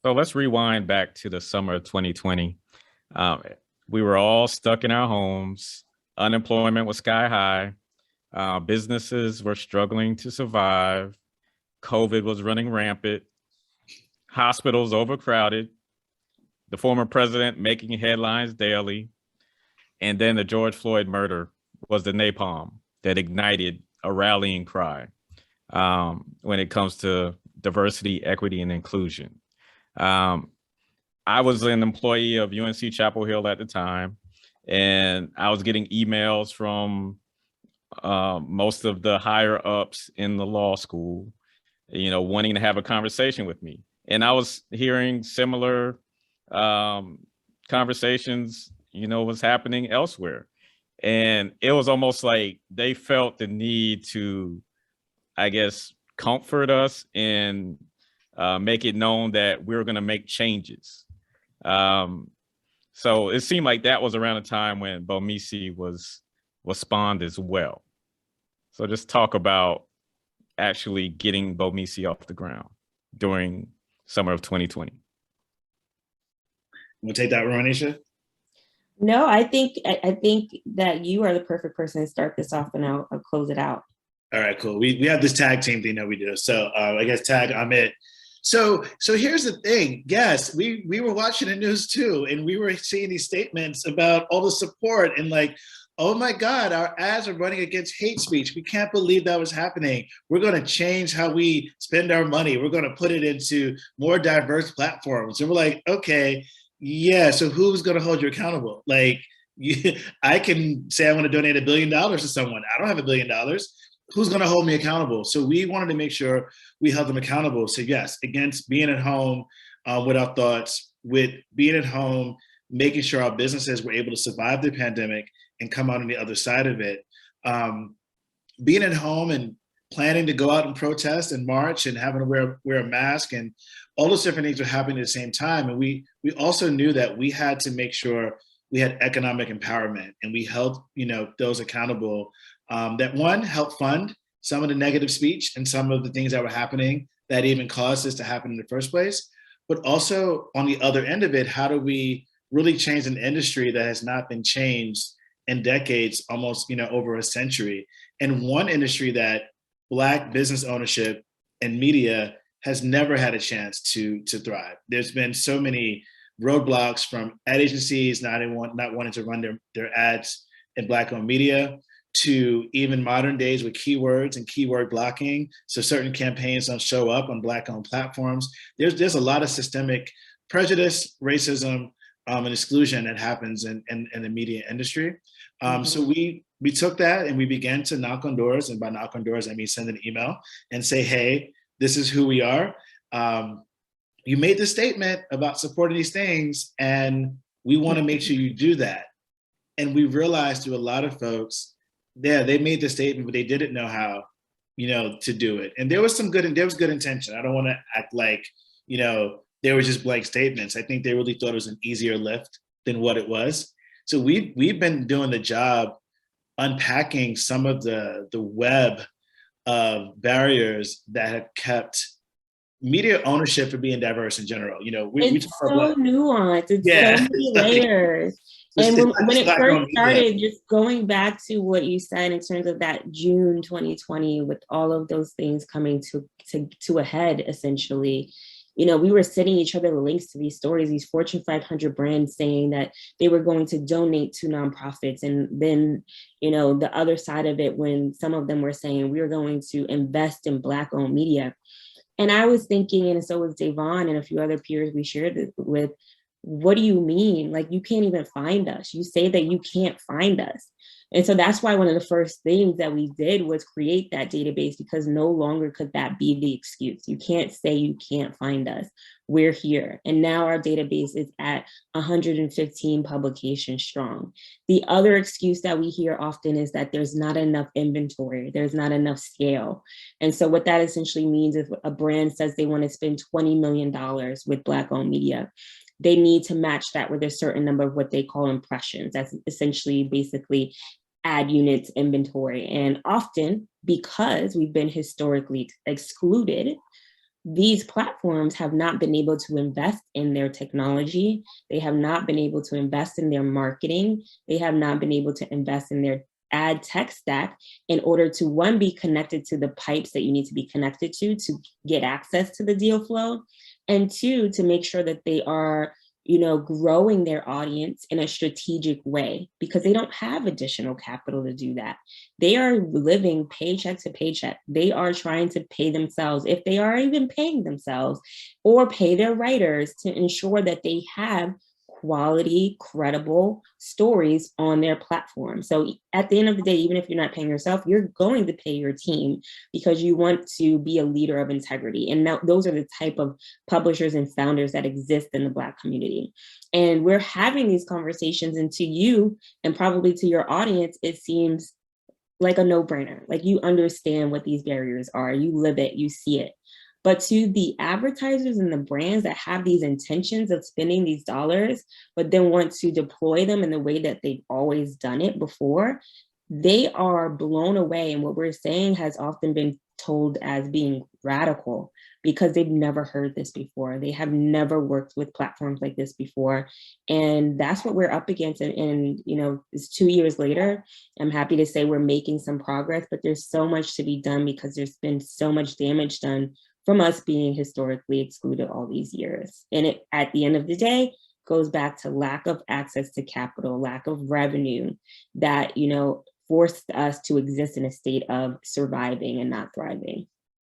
So let's rewind back to the summer of 2020. Um, we were all stuck in our homes. Unemployment was sky high. Businesses were struggling to survive. COVID was running rampant. Hospitals overcrowded. The former president making headlines daily. And then the George Floyd murder was the napalm that ignited a rallying cry when it comes to diversity, equity, and inclusion. Um, I was an employee of UNC Chapel Hill at the time, and I was getting emails from most of the higher ups in the law school, wanting to have a conversation with me. And I was hearing similar conversations, was happening elsewhere. And it was almost like they felt the need to, I guess, comfort us and make it known that we were going to make changes. So it seemed like that was around the time when BOMESI was spawned as well. So just talk about actually getting BOMESI off the ground during summer of 2020. We'll take that, Rhonesha. No, I think that you are the perfect person to start this off, and I'll close it out. All right, cool. We have this tag team thing that we do. So I guess tag, I'm it. So here's the thing. Yes, we were watching the news too, and we were seeing these statements about all the support and like, oh my God, our ads are running against hate speech. We can't believe that was happening. We're going to change how we spend our money. We're going to put it into more diverse platforms. And we're like, okay, yeah, so who's going to hold you accountable? Like, I can say I want to donate $1 billion to someone. I don't have $1 billion. Who's going to hold me accountable? So we wanted to make sure we held them accountable. So yes, against being at home with our thoughts, with being at home, making sure our businesses were able to survive the pandemic and come out on the other side of it. Being at home and planning to go out and protest and march and having to wear a mask and all those different things were happening at the same time. And we also knew that we had to make sure we had economic empowerment and we held those accountable that one, helped fund some of the negative speech and some of the things that were happening that even caused this to happen in the first place. But also on the other end of it, how do we really change an industry that has not been changed in decades, almost over a century, and one industry that Black business ownership and media has never had a chance to thrive. There's been so many roadblocks from ad agencies not wanting to run their ads in Black-owned media, to even modern days with keywords and keyword blocking. So certain campaigns don't show up on Black-owned platforms. There's a lot of systemic prejudice, racism, and exclusion that happens in the media industry. So we took that and we began to knock on doors. And by knock on doors, I mean send an email and say, hey, this is who we are. You made the statement about supporting these things, and we want to make sure you do that. And we realized through a lot of folks, they made the statement, but they didn't know how, to do it. And there was good intention. I don't want to act like, they were just blank statements. I think they really thought it was an easier lift than what it was. So we've been doing the job unpacking some of the web of barriers that have kept media ownership from being diverse in general. It's so nuanced. It's so many layers. And when it first started, just going back to what you said in terms of that June 2020, with all of those things coming to a head, essentially, we were sending each other the links to these stories, these Fortune 500 brands saying that they were going to donate to nonprofits. And then, the other side of it, when some of them were saying we were going to invest in Black-owned media. And I was thinking, and so was De'Von and a few other peers we shared it with, what do you mean? Like, you can't even find us. You say that you can't find us. And so that's why one of the first things that we did was create that database, because no longer could that be the excuse. You can't say you can't find us. We're here. And now our database is at 115 publications strong. The other excuse that we hear often is that there's not enough inventory. There's not enough scale. And so what that essentially means is a brand says they want to spend $20 million with Black-owned media. They need to match that with a certain number of what they call impressions. That's essentially basically ad units inventory. And often, because we've been historically excluded, these platforms have not been able to invest in their technology. They have not been able to invest in their marketing. They have not been able to invest in their ad tech stack in order to, one, be connected to the pipes that you need to be connected to get access to the deal flow, and two, to make sure that they are, you know, growing their audience in a strategic way, because they don't have additional capital to do that. They are living paycheck to paycheck. They are trying to pay themselves, if they are even paying themselves, or pay their writers to ensure that they have quality, credible stories on their platform. So at the end of the day, even if you're not paying yourself, you're going to pay your team because you want to be a leader of integrity. And now those are the type of publishers and founders that exist in the Black community. And we're having these conversations, and to you, and probably to your audience, it seems like a no-brainer. Like, you understand what these barriers are, you live it, you see it. But to the advertisers and the brands that have these intentions of spending these dollars, but then want to deploy them in the way that they've always done it before, they are blown away. And what we're saying has often been told as being radical, because they've never heard this before. They have never worked with platforms like this before. And that's what we're up against. And you know, it's 2 years later. I'm happy to say we're making some progress, but there's so much to be done because there's been so much damage done from us being historically excluded all these years. And it, at the end of the day, goes back to lack of access to capital, lack of revenue that, you know, forced us to exist in a state of surviving and not thriving.